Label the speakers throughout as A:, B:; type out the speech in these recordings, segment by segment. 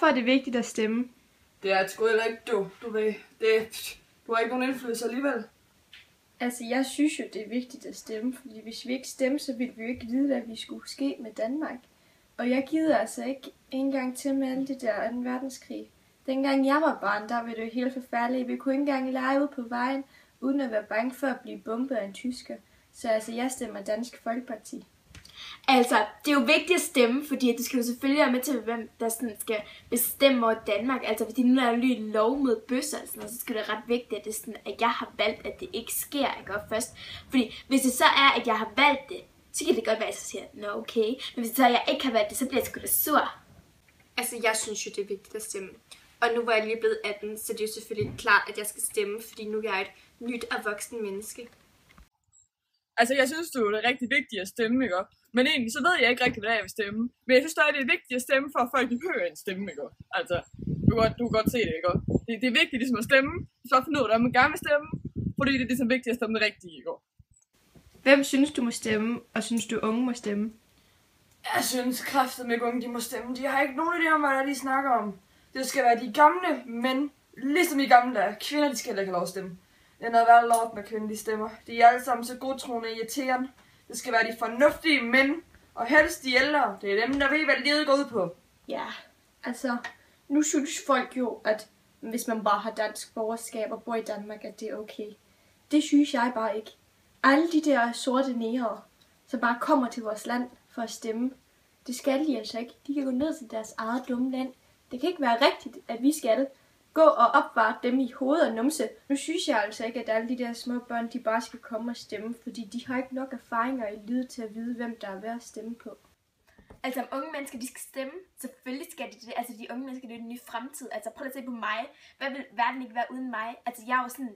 A: er det vigtigt at stemme?
B: Det er sgu heller ikke du ved. Du har ikke nogen indflydelse alligevel.
A: Altså, jeg synes jo, det er vigtigt at stemme, fordi hvis vi ikke stemmer, så ville vi jo ikke vide, hvad vi skulle ske med Danmark. Og jeg gider altså ikke engang til med alle det der 2. verdenskrig. Dengang jeg var barn, der var det jo helt forfærdeligt. Vi kunne ikke engang lege ud på vejen, uden at være bange for at blive bombet af en tysker. Så altså, jeg stemmer Dansk Folkeparti.
C: Altså, det er jo vigtigt at stemme, fordi det skal jo selvfølgelig være med til, hvem der sådan skal bestemme over Danmark. Altså, hvis de nu er en lov mod bøsser, så skal det ret vigtigt, at, det sådan, at jeg har valgt, at det ikke sker, ikke først. Fordi hvis det så er, at jeg har valgt det, så kan det godt være, at jeg siger, nå okay. Men hvis det så er, at jeg ikke har valgt det, så bliver jeg sgu da sur.
D: Altså, jeg synes jo, det er vigtigt at stemme. Og nu hvor jeg lige er blevet 18, så det er jo selvfølgelig klart, at jeg skal stemme, fordi nu er jeg et nyt og voksen menneske.
B: Altså, jeg synes jo, det er rigtig vigtigt at stemme, ikke? Men egentlig, så ved jeg ikke rigtig, hvad jeg vil stemme. Men jeg synes stadig, det er vigtigt at stemme, for at folk hører en stemme, ikke? Altså, du kan godt se det, ikke? Det er vigtigt ligesom at stemme, så at finde ud af, at man gerne vil stemme, fordi det er ligesom vigtigt at stemme det rigtige, ikke?
A: Hvem synes du må stemme, og synes du unge må stemme?
B: Jeg synes kraftedeme ikke unge, de må stemme. De har ikke nogen idé om, hvad de snakker om. Det skal være de gamle mænd, ligesom de gamle der. Kvinder, de skal heller ikke have lov at stemme. Det er noget værd lort med kvindelige stemmer. De er alle sammen så godtroende irriterende. Det skal være de fornuftige mænd, og helst de ældre. Det er dem, der ved, hvad livet går ud på.
A: Ja, altså, nu synes folk jo, at hvis man bare har dansk borgerskab og bor i Danmark, at det er okay. Det synes jeg bare ikke. Alle de der sorte negere, som bare kommer til vores land for at stemme, det skal de altså ikke. De kan gå ned til deres eget dumme land. Det kan ikke være rigtigt, at vi skal gå og opvare dem i hoved og numse. Nu synes jeg altså ikke, at alle de der små børn, de bare skal komme og stemme, fordi de har ikke nok erfaringer i livet til at vide, hvem der er værd at stemme på.
C: Altså, om unge mennesker, de skal stemme, selvfølgelig skal de det. Altså, de unge mennesker, det er den nye fremtid. Altså, prøv at se på mig. Hvad vil verden ikke være uden mig? Altså, jeg er jo sådan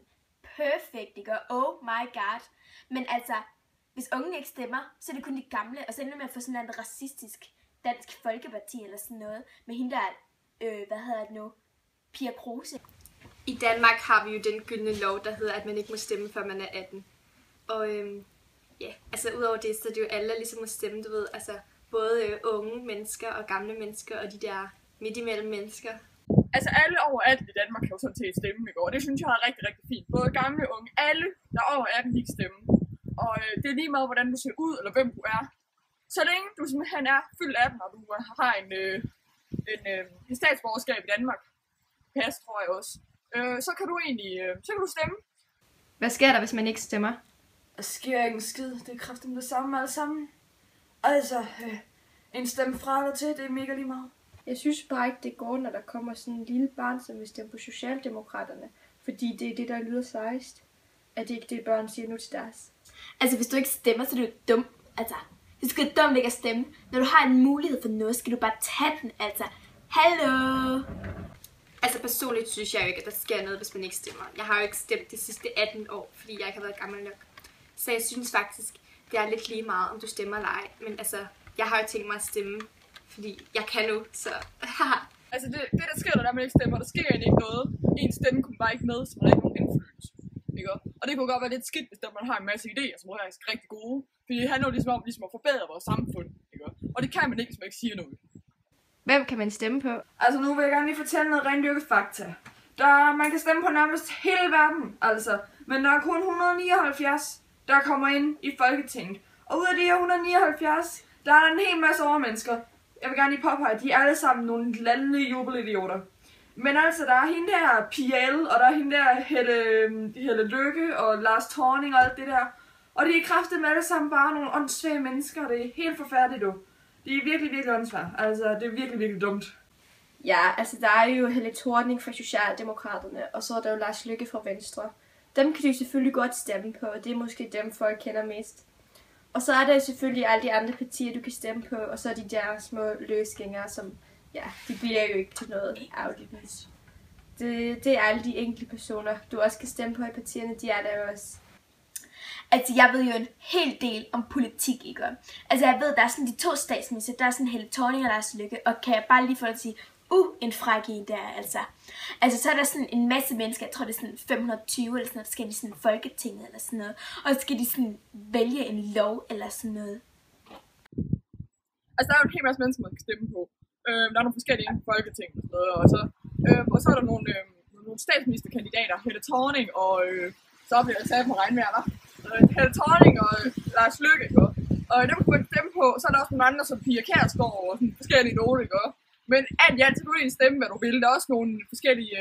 C: perfekt, ikke? Oh my god. Men altså, hvis unge ikke stemmer, så er det kun de gamle. Og så ender med at få sådan en racistisk Dansk Folkeparti eller sådan noget. Med hende der, hvad hedder det nu? Pia Kruse.
D: I Danmark har vi jo den gyldne lov, der hedder, at man ikke må stemme, før man er 18. Og ja, altså udover det, så er det jo alle, der ligesom må stemme, du ved, altså både unge mennesker og gamle mennesker, og de der midt imellem mennesker.
B: Altså alle over 18 i Danmark kan jo sådan set stemme, ikke? Og det synes jeg er rigtig, rigtig fint. Både gamle og unge, alle der er over 18 kan stemme. Og det er lige meget, hvordan du ser ud, eller hvem du er. Så længe du simpelthen er fyldt 18, og du har en statsborgerskab i Danmark, pas, tror jeg også, så kan du egentlig stemme.
A: Hvad sker der, hvis man ikke stemmer?
B: Der sker ikke en skid. Det er kraftigt det samme alle sammen. Altså, en stemme fra eller til, det er mega lige meget.
A: Jeg synes bare ikke, det går, når der kommer sådan en lille barn, som vil stemme på Socialdemokraterne. Fordi det er det, der lyder sejst. At det ikke det, børn siger nu til deres.
C: Altså, hvis du ikke stemmer, så er du dum. Altså, det skal være dumt ikke at stemme. Når du har en mulighed for noget, skal du bare tage den. Altså, hallo!
D: Altså personligt synes jeg jo ikke, at der sker noget, hvis man ikke stemmer. Jeg har jo ikke stemt de sidste 18 år, fordi jeg ikke har været gammel nok. Så jeg synes faktisk, det er lidt lige meget, om du stemmer eller ej. Men altså, jeg har jo tænkt mig at stemme, fordi jeg kan nu, så
B: Altså det der sker, når man ikke stemmer, der sker egentlig ikke noget. En stemme kommer bare ikke med, så man har ikke nogen indflydelse. Ikke? Og det kunne godt være lidt skidt, hvis man har en masse idéer, som er rigtig gode. Fordi det handler jo ligesom om at forbedre vores samfund. Ikke? Og det kan man ikke, hvis man ikke siger noget.
A: Hvem kan man stemme på?
B: Altså nu vil jeg gerne lige fortælle noget rendyrket fakta. Man kan stemme på nærmest hele verden, altså. Men der er kun 179, der kommer ind i Folketinget. Og ud af de her 179, der er der en hel masse overmennesker. Jeg vil gerne lige påpege, at de er alle sammen nogle landende jubelidioter. Men altså, der er hende der Pia L, og der er hende der Helle Lykke og Lars Thorning og alt det der. Og de er kraftedeme alle sammen bare nogle åndssvage mennesker. Det er helt forfærdeligt, du. De er virkelig, virkelig åndssvage. Altså, det er virkelig, virkelig dumt.
A: Ja, altså der er jo Helle Thorning fra Socialdemokraterne, og så er der jo Lars Løkke fra Venstre. Dem kan de selvfølgelig godt stemme på, og det er måske dem, folk kender mest. Og så er der selvfølgelig alle de andre partier, du kan stemme på, og så er de der små løsgængere, som, ja, de bliver jo ikke til noget afgivet. Det er alle de enkelte personer, du også kan stemme på i partierne, de er der jo også.
C: Altså, jeg ved jo en hel del om politik, ikke? Altså, jeg ved, der er sådan de to statsminister, der er sådan Helle Thorning og Lars Løkke, og kan jeg bare lige få at sige, en fræk en der, altså. Altså, så er der sådan en masse mennesker, jeg tror, det er sådan 520 eller sådan noget, der skal de sådan Folketinget eller sådan noget, og så skal de sådan vælge en lov eller sådan noget.
B: Altså, der er jo en hel masse mennesker, man kan stemme på. Der er nogle forskellige inden for Folketinget og sådan noget, og så er der nogle statsministerkandidater, Helle Thorning og så bliver jeg taget på regnvejr, Helle Thorning og Lars Løkke, ikke? Og dem kunne man stemme på. Så er der også nogle andre som Pia Kjærsgaard og sådan forskellige nogle, ikke? Men alt i alt, så kan du egentlig stemme, hvad du vil. Der er også nogle forskellige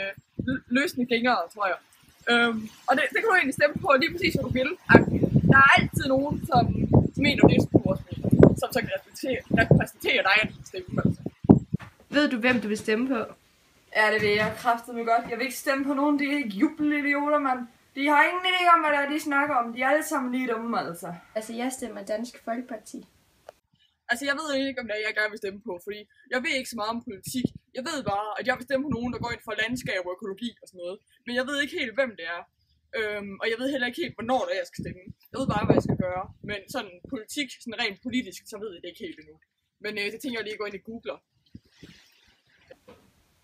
B: løsende gængere, tror jeg. Og det kan du egentlig stemme på lige præcis, hvad du vil. Der er altid nogen, som mener det, som du også mener, som så kan repræsentere dig, at du kan stemme. Altså.
A: Ved du, hvem du vil stemme på?
B: Ja, det ved jeg kraftedeme godt. Jeg vil ikke stemme på nogen, de er ikke jubelidioter, mand. De har ingen idé om, hvad de snakker om. De er alle sammen lige dumme, altså.
A: Altså, jeg stemmer Dansk Folkeparti.
B: Altså, jeg ved ikke, om det er, jeg gerne vil stemme på, fordi jeg ved ikke så meget om politik. Jeg ved bare, at jeg vil stemme på nogen, der går ind for landskab og økologi og sådan noget. Men jeg ved ikke helt, hvem det er. Og jeg ved heller ikke helt, hvornår det er, jeg skal stemme. Jeg ved bare, hvad jeg skal gøre. Men sådan politik, sådan rent politisk, så ved jeg det ikke helt endnu. Men det tænker jeg lige at gå ind i Googler.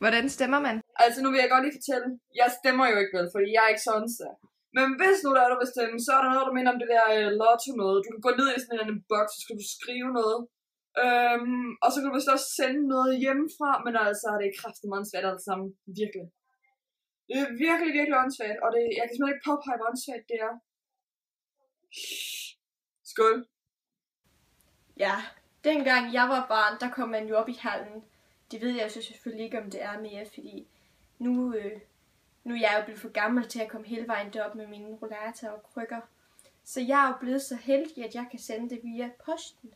A: Hvordan stemmer man?
B: Altså, nu vil jeg godt lige fortælle. Jeg stemmer jo ikke vel, fordi jeg er ikke sådan så. Men hvis nu der er, du vil stemme, så er der noget, der minder om det der lotto noget. Du kan gå ned i sådan en boks, så skal du skrive noget. Og så kan du vist også sende noget hjemmefra, men altså, det er kraftigt meget åndssvagt alt sammen. Virkelig. Det er virkelig, virkelig åndssvagt, og jeg kan simpelthen ikke påpege, hvor åndssvagt det er. Skål.
A: Ja, dengang jeg var barn, der kom man jo op i hallen. Det ved jeg så selvfølgelig ikke, om det er mere, fordi nu er jeg jo blevet for gammel til at komme hele vejen derop med mine rollator og krykker. Så jeg er jo blevet så heldig, at jeg kan sende det via posten.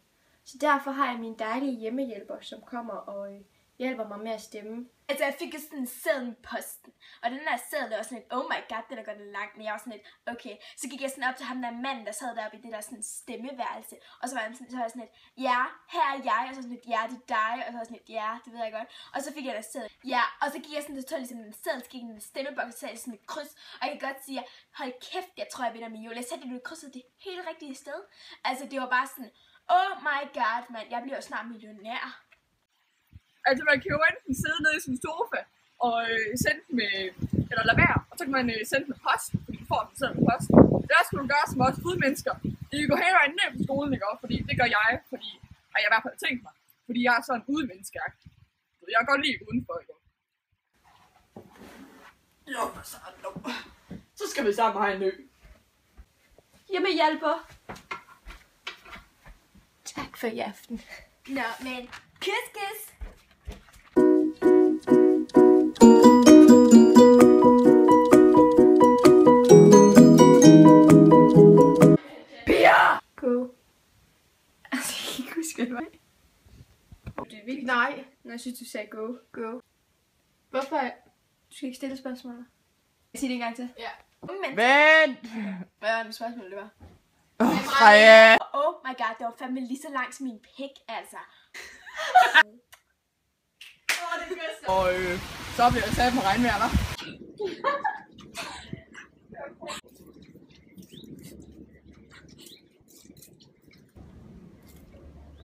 A: Så derfor har jeg min dejlige hjemmehjælper, som kommer og hjælper mig med at stemme.
C: Altså, jeg fik jo sådan en seddel i posten, og den der seddel var sådan lidt, oh my god, den er godt langt, men jeg var sådan lidt, okay. Så gik jeg sådan op til ham der mand, der sad deroppe i det der sådan stemmeværelse, og så var jeg sådan lidt, ja, her er jeg, og så sådan lidt, ja, det er dig, og så var sådan lidt, ja, det ved jeg godt. Og så fik jeg der seddel, ja, og så gik jeg sådan, det tog ligesom en seddel, så gik en stemmeboks, og så sagde sådan et kryds, og jeg kan godt sige, hold kæft, jeg tror, jeg vinder med jul. Jeg satte det krydset det helt rigtige sted. Altså, det var bare sådan, oh my god, mand, jeg bliver jo snart millionær.
B: Altså, man kan jo enten sidde nede i sin sofa og sende den med, eller lade være, og så kan man sende den med posten, fordi du får den selv med posten. Det der skulle du gøre som også udmennesker. I går hele vejen ned på skolen, ikke? Fordi det gør jeg, fordi jeg i hvert fald tænkt mig. Fordi jeg er sådan en udmenneske. Så jeg kan godt lide udenfor, ikke? Jo, så skal vi sammen have en ø.
A: Hjemmehjælper.
C: Tak for i aften. Nå, men kys, kys!
A: Go. Altså, jeg kan ikke huske, hvad det var. Det er vigtigt.
C: Nej.
A: Når jeg synes, du sagde go.
C: Go.
A: Hvorfor? Du skal ikke stille spørgsmål. Jeg siger det en gang til.
C: Ja. Men.
A: Hvad var det spørgsmål, det var?
C: Freja. Oh my god, det var fandme lige så langt som min pik, altså.
B: Og så bliver jeg taget på regnvejr, hva'?